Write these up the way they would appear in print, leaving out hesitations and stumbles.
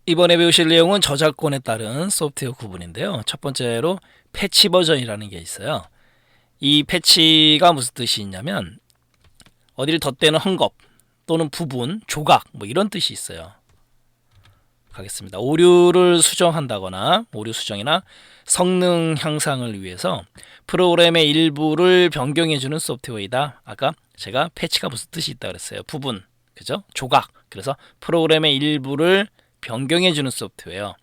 이번에 배우실 내용은 저작권에 따른 소프트웨어 구분인데요. 첫 번째로 패치 버전이라는 게 있어요. 이 패치가 무슨 뜻이 있냐면 어디를 덧대는 헝겊 또는 부분, 조각 뭐 이런 뜻이 있어요. 가겠습니다. 오류를 수정한다거나 오류 수정이나 성능 향상을 위해서 프로그램의 일부를 변경해주는 소프트웨어이다. 아까 제가 패치가 무슨 뜻이 있다 그랬어요. 부분, 그죠? 조각. 그래서 프로그램의 일부를 변경해주는 소프트웨어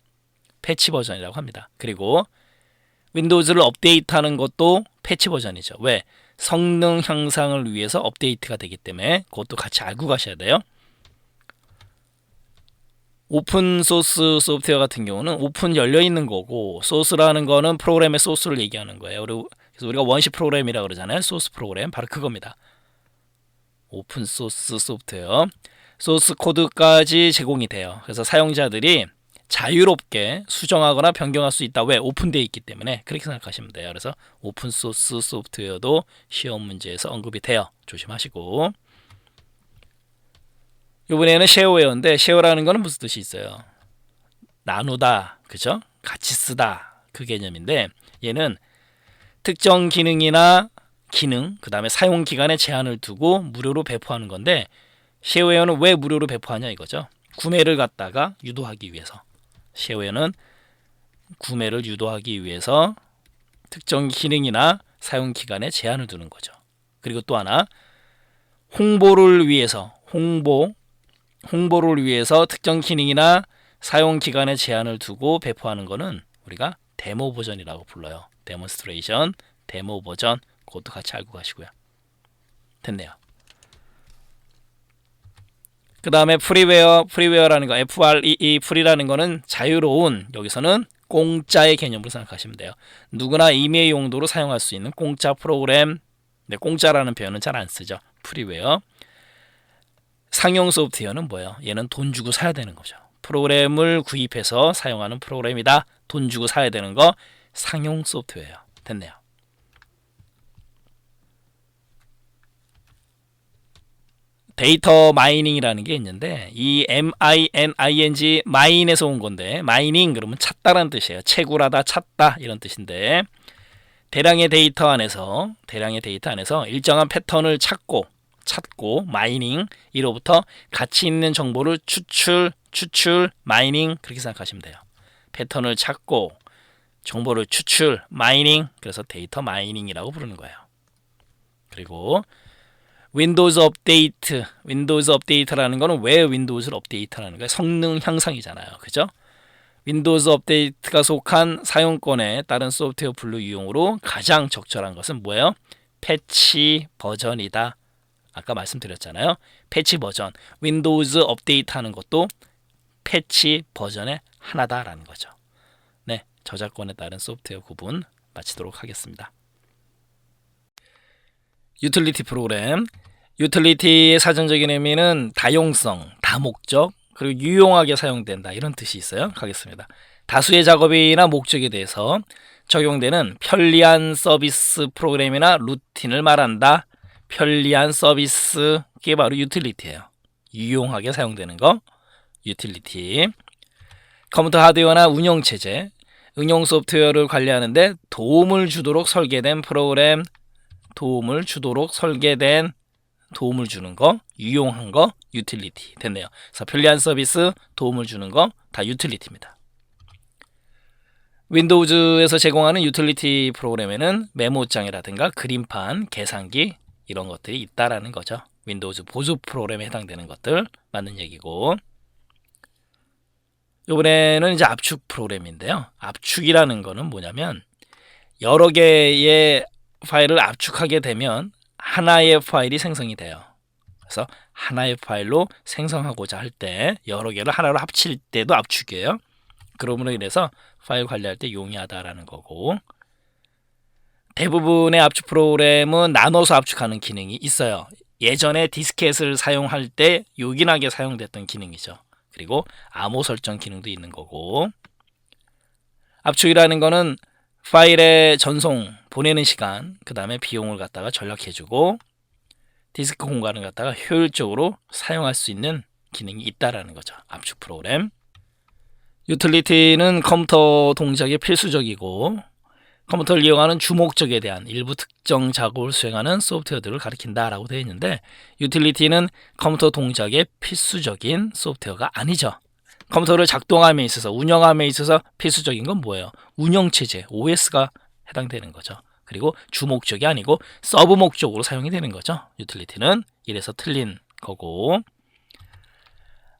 패치 버전이라고 합니다. 그리고 윈도우즈를 업데이트하는 것도 패치 버전이죠. 왜? 성능 향상을 위해서 업데이트가 되기 때문에 그것도 같이 알고 가셔야 돼요. 오픈 소스 소프트웨어 같은 경우는 오픈 열려 있는 거고, 소스라는 거는 프로그램의 소스를 얘기하는 거예요. 그래서 우리가 원시 프로그램이라고 그러잖아요. 소스 프로그램 바로 그겁니다. 오픈 소스 소프트웨어 소스 코드까지 제공이 돼요. 그래서 사용자들이 자유롭게 수정하거나 변경할 수 있다. 왜? 오픈되어 있기 때문에. 그렇게 생각하시면 돼요. 그래서 오픈 소스 소프트웨어도 시험 문제에서 언급이 돼요. 조심하시고. 이번에는 쉐어웨어인데, 쉐어라는 거는 무슨 뜻이 있어요? 나누다, 그죠? 같이 쓰다, 그 개념인데, 얘는 특정 기능이나 기능, 그 다음에 사용 기간에 제한을 두고 무료로 배포하는 건데, 쉐어웨어는 왜 무료로 배포하냐 이거죠. 구매를 갖다가 유도하기 위해서. 쉐어웨어는 구매를 유도하기 위해서 특정 기능이나 사용 기간에 제한을 두는 거죠. 그리고 또 하나, 홍보를 위해서 홍보를 위해서 특정 기능이나 사용 기간에 제한을 두고 배포하는 거는 우리가 데모 버전이라고 불러요. 데몬스트레이션, 데모 버전, 그것도 같이 알고 가시고요. 됐네요. 그 다음에 프리웨어라는 거, FREE, 프리라는 거는 자유로운, 여기서는 공짜의 개념으로 생각하시면 돼요. 누구나 임의 용도로 사용할 수 있는 공짜 프로그램. 네, 공짜라는 표현은 잘 안 쓰죠. 프리웨어. 상용 소프트웨어는 뭐예요? 얘는 돈 주고 사야 되는 거죠. 프로그램을 구입해서 사용하는 프로그램이다. 돈 주고 사야 되는 거 상용 소프트웨어. 됐네요. 데이터 마이닝이라는 게 있는데, 이 MINING 마인에서 온 건데, 마이닝 그러면 찾다라는 뜻이에요. 채굴하다, 찾다 이런 뜻인데, 대량의 데이터 안에서 일정한 패턴을 찾고 마이닝, 이로부터 가치 있는 정보를 추출, 마이닝, 그렇게 생각하시면 돼요. 패턴을 찾고 정보를 추출, 마이닝, 그래서 데이터 마이닝이라고 부르는 거예요. 그리고 윈도우즈 업데이트라는 거는 왜 윈도우즈를 업데이트하는 거예요? 성능 향상이잖아요. 그죠? 윈도우즈 업데이트가 속한 사용권에 따른 소프트웨어 분류 유형으로 가장 적절한 것은 뭐예요? 패치 버전이다. 아까 말씀드렸잖아요. 패치 버전. 윈도우즈 업데이트하는 것도 패치 버전의 하나다라는 거죠. 네, 저작권에 따른 소프트웨어 구분 마치도록 하겠습니다. 유틸리티 프로그램. 유틸리티의 사전적인 의미는 다용성, 다목적, 그리고 유용하게 사용된다, 이런 뜻이 있어요. 가겠습니다. 다수의 작업이나 목적에 대해서 적용되는 편리한 서비스 프로그램이나 루틴을 말한다. 편리한 서비스, 그게 바로 유틸리티예요. 유용하게 사용되는 거, 유틸리티. 컴퓨터 하드웨어나 운영체제, 응용 소프트웨어를 관리하는데 도움을 주도록 설계된 프로그램, 도움을 주는 거, 유용한 거, 유틸리티. 됐네요. 그래서 편리한 서비스, 도움을 주는 거 다 유틸리티입니다. 윈도우즈에서 제공하는 유틸리티 프로그램에는 메모장이라든가 그림판, 계산기 이런 것들이 있다라는 거죠. 윈도우즈 보조 프로그램에 해당되는 것들 맞는 얘기고, 이번에는 이제 압축 프로그램인데요. 압축이라는 거는 뭐냐면 여러 개의 파일을 압축하게 되면 하나의 파일이 생성이 돼요. 그래서 하나의 파일로 생성하고자 할 때 여러 개를 하나로 합칠 때도 압축이에요. 그러므로 인해서 파일 관리할 때 용이하다라는 거고, 대부분의 압축 프로그램은 나눠서 압축하는 기능이 있어요. 예전에 디스켓을 사용할 때 요긴하게 사용됐던 기능이죠. 그리고 암호 설정 기능도 있는 거고, 압축이라는 거는 파일의 전송, 보내는 시간, 그 다음에 비용을 갖다가 절약해주고 디스크 공간을 갖다가 효율적으로 사용할 수 있는 기능이 있다라는 거죠. 압축 프로그램. 유틸리티는 컴퓨터 동작이 필수적이고 컴퓨터를 이용하는 주목적에 대한 일부 특정 작업을 수행하는 소프트웨어들을 가리킨다라고 되어 있는데 유틸리티는 컴퓨터 동작의 필수적인 소프트웨어가 아니죠. 컴퓨터를 작동함에 있어서 운영함에 있어서 필수적인 건 뭐예요? 운영체제 OS가 해당되는 거죠. 그리고 주목적이 아니고 서브 목적으로 사용이 되는 거죠. 유틸리티는 이래서 틀린 거고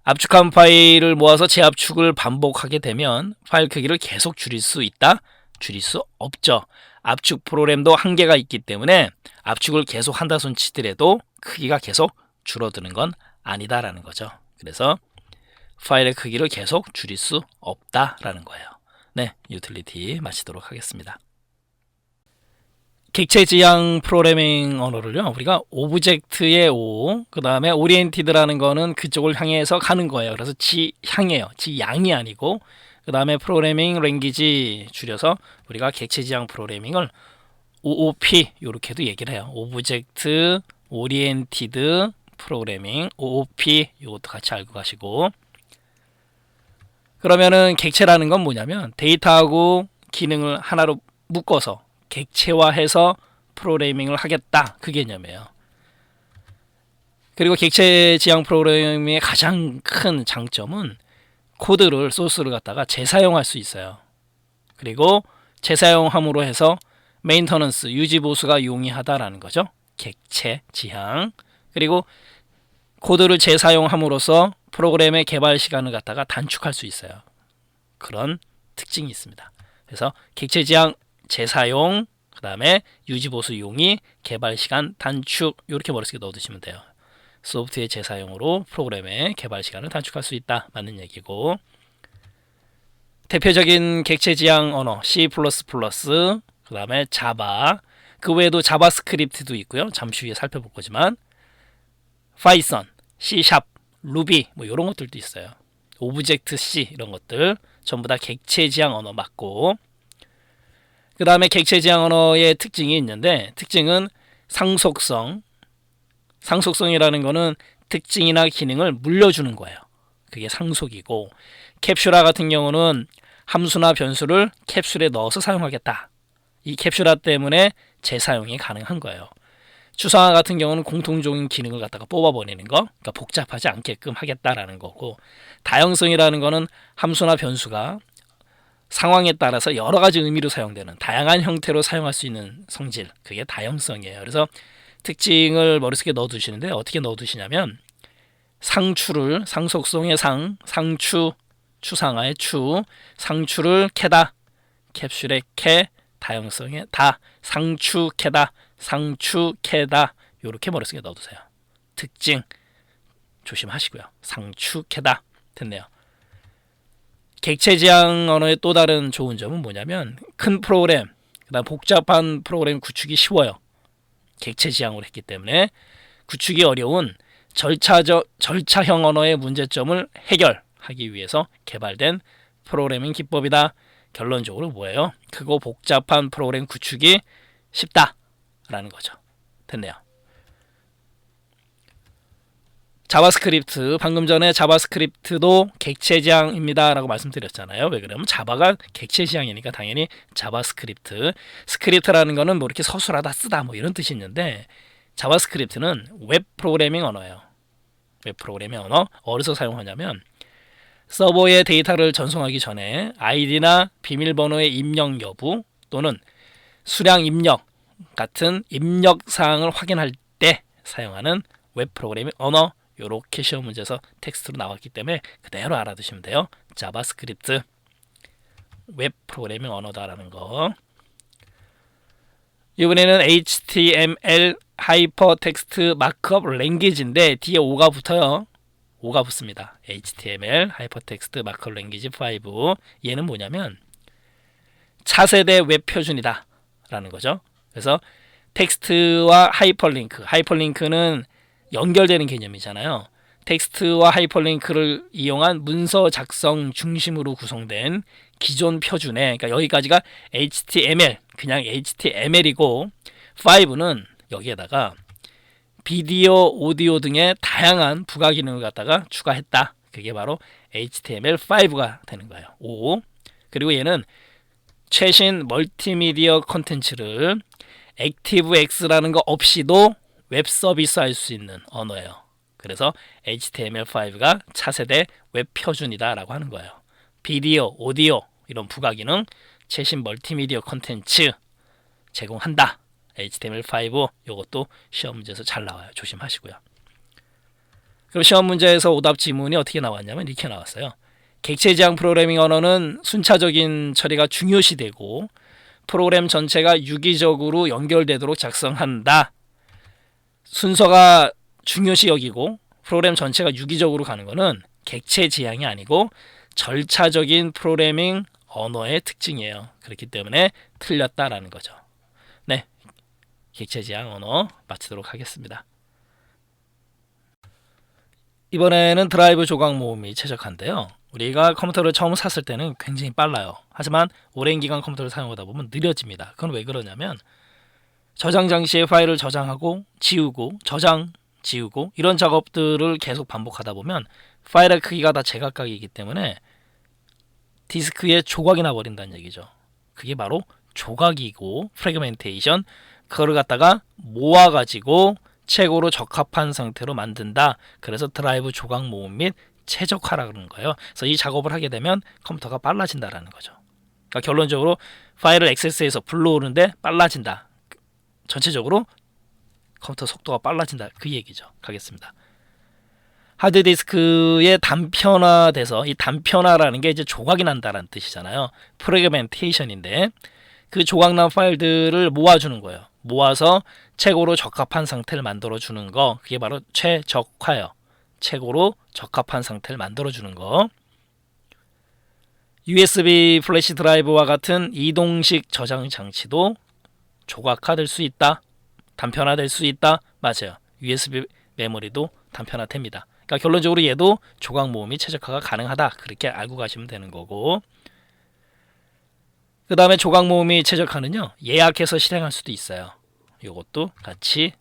압축한 파일을 모아서 재압축을 반복하게 되면 파일 크기를 계속 줄일 수 있다? 줄일 수 없죠. 압축 프로그램도 한계가 있기 때문에 압축을 계속 한다 손 치더라도 크기가 계속 줄어드는 건 아니다라는 거죠. 그래서 파일의 크기를 계속 줄일 수 없다라는 거예요. 네, 유틸리티 마치도록 하겠습니다. 객체 지향 프로그래밍 언어를요, 우리가 오브젝트의 O, 그 다음에 오리엔티드라는 거는 그쪽을 향해서 가는 거예요. 그래서 지향이에요. 지양이 아니고, 그 다음에 프로그래밍 랭귀지 줄여서 우리가 객체 지향 프로그래밍을 OOP 이렇게도 얘기를 해요. 오브젝트 오리엔티드 프로그래밍 OOP 이것도 같이 알고 가시고, 그러면은 객체라는 건 뭐냐면 데이터하고 기능을 하나로 묶어서 객체화해서 프로그래밍을 하겠다, 그 개념이에요. 그리고 객체 지향 프로그래밍의 가장 큰 장점은 코드를 소스를 갖다가 재사용할 수 있어요. 그리고 재사용함으로 해서 메인터넌스 유지 보수가 용이하다라는 거죠. 객체 지향. 그리고 코드를 재사용함으로써 프로그램의 개발 시간을 갖다가 단축할 수 있어요. 그런 특징이 있습니다. 그래서 객체 지향 재사용, 그 다음에 유지보수 용이, 개발 시간 단축, 이렇게 머릿속에 넣어두시면 돼요. 소프트웨어 재사용으로 프로그램의 개발 시간을 단축할 수 있다, 맞는 얘기고, 대표적인 객체 지향 언어 C++, 그 다음에 자바, 그 외에도 자바스크립트도 있고요. 잠시 후에 살펴볼 거지만 파이썬, C#, 루비 뭐 이런 것들도 있어요. 오브젝트 C 이런 것들 전부 다 객체 지향 언어 맞고, 그 다음에 객체 지향 언어의 특징이 있는데, 특징은 상속성. 상속성이라는 거는 특징이나 기능을 물려주는 거예요. 그게 상속이고, 캡슐화 같은 경우는 함수나 변수를 캡슐에 넣어서 사용하겠다. 이 캡슐화 때문에 재사용이 가능한 거예요. 추상화 같은 경우는 공통적인 기능을 갖다가 뽑아버리는 거, 그러니까 복잡하지 않게끔 하겠다라는 거고, 다형성이라는 거는 함수나 변수가 상황에 따라서 여러 가지 의미로 사용되는 다양한 형태로 사용할 수 있는 성질, 그게 다형성이에요. 그래서 특징을 머릿속에 넣어두시는데 어떻게 넣어두시냐면 상추를, 상속성의 상, 상추, 추상화의 추, 상추를 캐다, 캡슐의 캐, 다형성의 다, 상추 캐다, 상추 캐다, 이렇게 머릿속에 넣어두세요. 특징 조심하시고요. 상추 캐다 됐네요. 객체 지향 언어의 또 다른 좋은 점은 뭐냐면 큰 프로그램, 그다음 복잡한 프로그램 구축이 쉬워요. 객체 지향으로 했기 때문에 구축이 어려운 절차형 언어의 문제점을 해결하기 위해서 개발된 프로그래밍 기법이다. 결론적으로 뭐예요? 크고 복잡한 프로그램 구축이 쉽다라는 거죠. 됐네요. 자바스크립트, 방금 전에 자바스크립트도 객체 지향입니다 라고 말씀드렸잖아요. 왜 그러면 자바가 객체 지향이니까 당연히 자바스크립트. 스크립트라는 거는 뭐 이렇게 서술하다 쓰다 뭐 이런 뜻이 있는데, 자바스크립트는 웹 프로그래밍 언어예요. 웹 프로그래밍 언어. 어디서 사용하냐면 서버에 데이터를 전송하기 전에 아이디나 비밀번호의 입력 여부 또는 수량 입력 같은 입력 사항을 확인할 때 사용하는 웹 프로그래밍 언어. 이렇게 시험 문제에서 텍스트로 나왔기 때문에 그대로 알아두시면 돼요. 자바스크립트 웹 프로그래밍 언어다라는 거. 이번에는 HTML 하이퍼텍스트 마크업 랭귀지인데 뒤에 5가 붙어요. 5가 붙습니다. HTML 하이퍼텍스트 마크업 랭귀지 5. 얘는 뭐냐면 차세대 웹 표준이다 라는 거죠. 그래서 텍스트와 하이퍼링크, 하이퍼링크는 연결되는 개념이잖아요. 텍스트와 하이퍼링크를 이용한 문서 작성 중심으로 구성된 기존 표준에, 그러니까 여기까지가 HTML, 그냥 HTML이고 5는 여기에다가 비디오, 오디오 등의 다양한 부가 기능을 갖다가 추가했다. 그게 바로 HTML5가 되는 거예요. 5. 그리고 얘는 최신 멀티미디어 콘텐츠를 액티브엑스라는 거 없이도 웹 서비스 할 수 있는 언어예요. 그래서 HTML5가 차세대 웹 표준이다라고 하는 거예요. 비디오, 오디오 이런 부가기능, 최신 멀티미디어 콘텐츠 제공한다. HTML5 이것도 시험 문제에서 잘 나와요. 조심하시고요. 그럼 시험 문제에서 오답 지문이 어떻게 나왔냐면 이렇게 나왔어요. 객체 지향 프로그래밍 언어는 순차적인 처리가 중요시되고 프로그램 전체가 유기적으로 연결되도록 작성한다. 순서가 중요시 여기고 프로그램 전체가 유기적으로 가는 거는 객체 지향이 아니고 절차적인 프로그래밍 언어의 특징이에요. 그렇기 때문에 틀렸다라는 거죠. 네, 객체 지향 언어 마치도록 하겠습니다. 이번에는 드라이브 조각 모음이 최적화인데요. 우리가 컴퓨터를 처음 샀을 때는 굉장히 빨라요. 하지만 오랜 기간 컴퓨터를 사용하다 보면 느려집니다. 그건 왜 그러냐면 저장 장치에 파일을 저장하고 지우고 저장 지우고 이런 작업들을 계속 반복하다 보면 파일의 크기가 다 제각각이기 때문에 디스크에 조각이 나버린다는 얘기죠. 그게 바로 조각이고 프래그멘테이션, 그거를 갖다가 모아가지고 최고로 적합한 상태로 만든다. 그래서 드라이브 조각 모음 및 최적화라 그러는 거예요. 그래서 이 작업을 하게 되면 컴퓨터가 빨라진다라는 거죠. 그러니까 결론적으로 파일을 액세스해서 불러오는데 빨라진다. 전체적으로 컴퓨터 속도가 빨라진다. 그 얘기죠. 가겠습니다. 하드디스크에 단편화돼서 이 단편화라는 게 이제 조각이 난다라는 뜻이잖아요. 프래그멘테이션인데 그 조각난 파일들을 모아주는 거예요. 모아서 최고로 적합한 상태를 만들어주는 거, 그게 바로 최적화예요. 최고로 적합한 상태를 만들어주는 거. USB 플래시 드라이브와 같은 이동식 저장 장치도 조각화될 수 있다. 단편화될 수 있다. 맞아요. USB 메모리도 단편화됩니다. 그러니까 결론적으로 얘도 조각 모음이 최적화가 가능하다. 그렇게 알고 가시면 되는 거고. 그 다음에 조각 모음이 최적화는요, 예약해서 실행할 수도 있어요. 이것도 같이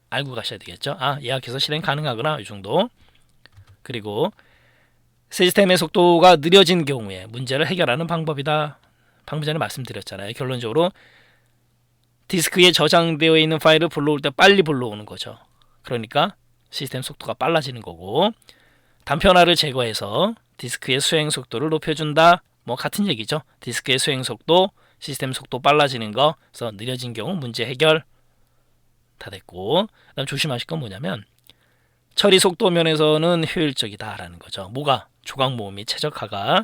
알고 가셔야 되겠죠. 예약해서 실행 가능하구나. 이 정도. 그리고 시스템의 속도가 느려진 경우에 문제를 해결하는 방법이다. 방금 전에 말씀드렸잖아요. 결론적으로 디스크에 저장되어 있는 파일을 불러올 때 빨리 불러오는 거죠. 그러니까 시스템 속도가 빨라지는 거고, 단편화를 제거해서 디스크의 수행 속도를 높여준다. 뭐 같은 얘기죠. 디스크의 수행 속도, 시스템 속도 빨라지는 거, 그래서 느려진 경우 문제 해결 다 됐고, 그다음 조심하실 건 뭐냐면 처리 속도 면에서는 효율적이다라는 거죠. 뭐가? 조각 모음이 최적화가.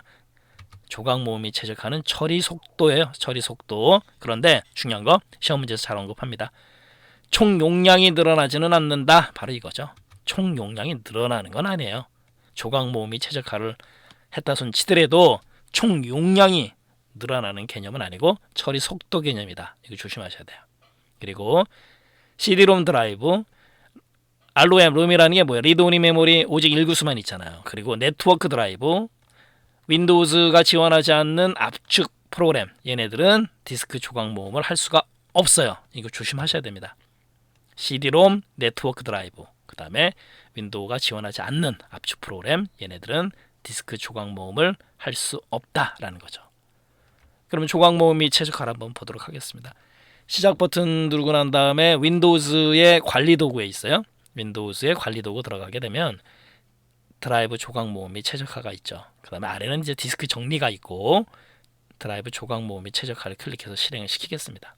조각 모음이 최적화는 처리 속도예요. 처리 속도. 그런데 중요한 거 시험 문제에서 잘 언급합니다. 총 용량이 늘어나지는 않는다. 바로 이거죠. 총 용량이 늘어나는 건 아니에요. 조각 모음이 최적화를 했다 손 치더라도 총 용량이 늘어나는 개념은 아니고 처리 속도 개념이다. 이거 조심하셔야 돼요. 그리고 CD-ROM 드라이브, 롬이라는 게 뭐예요? 리드 오니 메모리 오직 1구수만 있잖아요. 그리고 네트워크 드라이브, 윈도우즈가 지원하지 않는 압축 프로그램, 얘네들은 디스크 조각 모음을 할 수가 없어요. 이거 조심하셔야 됩니다. CD-ROM, 네트워크 드라이브, 그 다음에 윈도우가 지원하지 않는 압축 프로그램, 얘네들은 디스크 조각 모음을 할 수 없다라는 거죠. 그러면 조각 모음이 최적화를 한번 보도록 하겠습니다. 시작 버튼 누르고 난 다음에 윈도우즈의 관리 도구에 있어요. 윈도우즈의 관리 도구 들어가게 되면 드라이브 조각 모음이 최적화가 있죠. 그 다음에 아래는 이제 디스크 정리가 있고, 드라이브 조각 모음이 최적화를 클릭해서 실행을 시키겠습니다.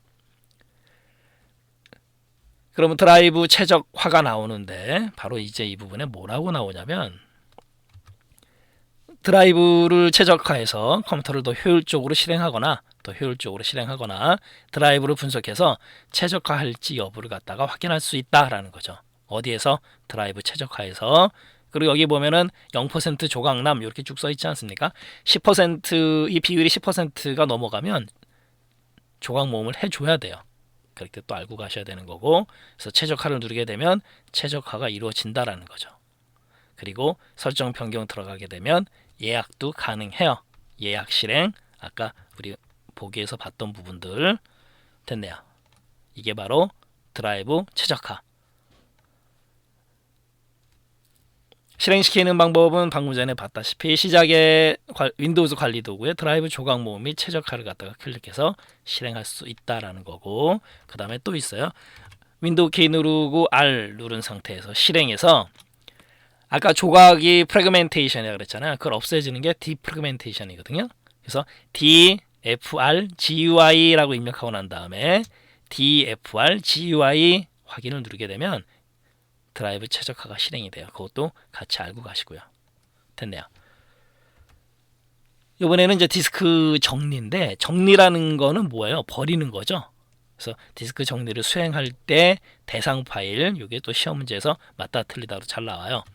그러면 드라이브 최적화가 나오는데 바로 이제 이 부분에 뭐라고 나오냐면 드라이브를 최적화해서 컴퓨터를 더 효율적으로 실행하거나 드라이브를 분석해서 최적화할지 여부를 갖다가 확인할 수 있다라는 거죠. 어디에서? 드라이브 최적화해서. 그리고 여기 보면은 0% 조각남 이렇게 쭉 써 있지 않습니까? 10% 이 비율이 10%가 넘어가면 조각 모음을 해줘야 돼요. 그렇게 또 알고 가셔야 되는 거고, 그래서 최적화를 누르게 되면 최적화가 이루어진다라는 거죠. 그리고 설정 변경 들어가게 되면 예약도 가능해요. 예약 실행, 아까 우리 보기에서 봤던 부분들 됐네요. 이게 바로 드라이브 최적화. 실행시키는 방법은 방금 전에 봤다시피 시작에 윈도우즈 관리 도구에 드라이브 조각 모음 및 최적화를 갖다가 클릭해서 실행할 수 있다라는 거고, 그 다음에 또 있어요. 윈도우 키 누르고 R 누른 상태에서 실행해서 아까 조각이 프래그멘테이션이라고 그랬잖아요. 그걸 없애지는 게 디프래그멘테이션이거든요. 그래서 DFRGUI라고 입력하고 난 다음에 DFRGUI 확인을 누르게 되면 드라이브 최적화가 실행이 돼요. 그것도 같이 알고 가시고요. 됐네요. 이번에는 이제 디스크 정리인데, 정리라는 거는 뭐예요? 버리는 거죠. 그래서 디스크 정리를 수행할 때 대상 파일, 이게 또 시험 문제에서 맞다 틀리다로 잘 나와요.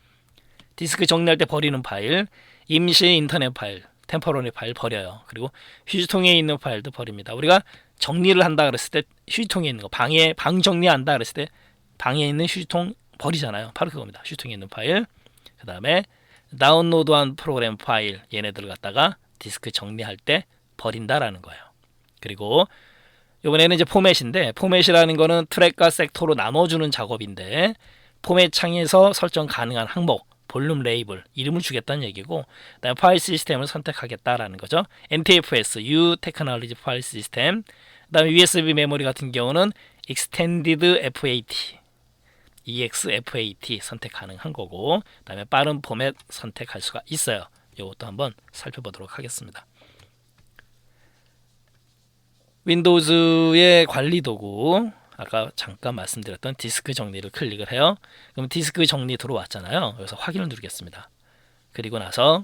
디스크 정리할 때 버리는 파일, 임시 인터넷 파일, 템포러리 파일 버려요. 그리고 휴지통에 있는 파일도 버립니다. 우리가 정리를 한다 그랬을 때 휴지통에 있는 거, 방 정리한다 그랬을 때 방에 있는 휴지통 버리잖아요. 바로 그겁니다. 휴지통에 있는 파일. 그 다음에 다운로드한 프로그램 파일, 얘네들을 갖다가 디스크 정리할 때 버린다라는 거예요. 그리고 이번에는 이제 포맷인데, 포맷이라는 거는 트랙과 섹터로 나눠주는 작업인데, 포맷 창에서 설정 가능한 항목, 볼륨 레이블, 이름을 주겠다는 얘기고, 그다음에 파일 시스템을 선택하겠다라는 거죠. NTFS, U Technology 파일 시스템. 그다음에 USB 메모리 같은 경우는 Extended FAT, EXFAT 선택 가능한 거고, 그다음에 빠른 포맷 선택할 수가 있어요. 이것도 한번 살펴보도록 하겠습니다. 윈도우즈의 관리 도구, 아까 잠깐 말씀드렸던 디스크 정리를 클릭을 해요. 그럼 디스크 정리 들어왔잖아요. 그래서 확인을 누르겠습니다. 그리고 나서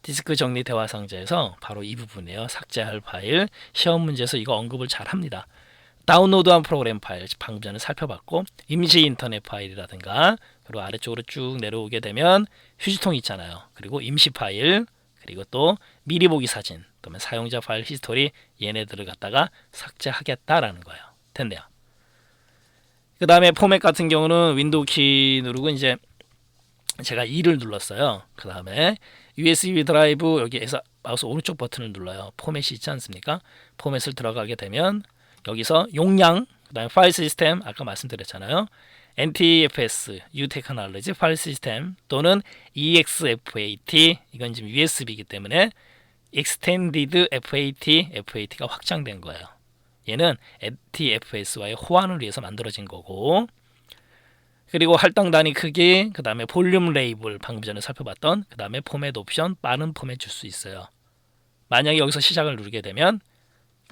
디스크 정리 대화 상자에서 바로 이 부분이에요. 삭제할 파일. 시험 문제에서 이거 언급을 잘 합니다. 다운로드한 프로그램 파일, 방금 전에 살펴봤고, 임시 인터넷 파일이라든가, 그리고 아래쪽으로 쭉 내려오게 되면 휴지통 있잖아요. 그리고 임시 파일, 그리고 또 미리 보기 사진, 그다음에 사용자 파일 히스토리, 얘네들을 갖다가 삭제하겠다라는 거예요. 됐네요. 그 다음에 포맷 같은 경우는 윈도우 키 누르고 이제 제가 2를 눌렀어요. 그 다음에 USB 드라이브 여기에서 마우스 오른쪽 버튼을 눌러요. 포맷이 있지 않습니까? 포맷을 들어가게 되면 여기서 용량, 그 다음에 파일 시스템, 아까 말씀드렸잖아요. NTFS, U Technology 파일 시스템 또는 EXFAT, 이건 지금 USB이기 때문에 Extended FAT가 확장된 거예요. 얘는 NTFS와의 호환을 위해서 만들어진 거고, 그리고 할당 단위 크기, 그 다음에 볼륨 레이블, 방금 전에 살펴봤던, 그 다음에 포맷 옵션, 빠른 포맷 줄 수 있어요. 만약에 여기서 시작을 누르게 되면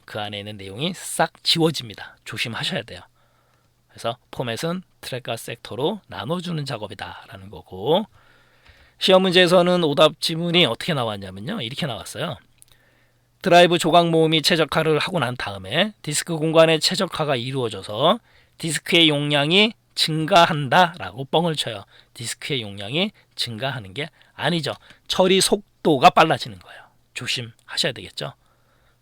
그 안에 있는 내용이 싹 지워집니다. 조심하셔야 돼요. 그래서 포맷은 트랙과 섹터로 나눠주는 작업이다 라는 거고, 시험 문제에서는 오답 지문이 어떻게 나왔냐면요, 이렇게 나왔어요. 드라이브 조각 모음이 최적화를 하고 난 다음에 디스크 공간의 최적화가 이루어져서 디스크의 용량이 증가한다 라고 뻥을 쳐요. 디스크의 용량이 증가하는 게 아니죠. 처리 속도가 빨라지는 거예요. 조심하셔야 되겠죠.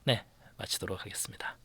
네, 마치도록 하겠습니다.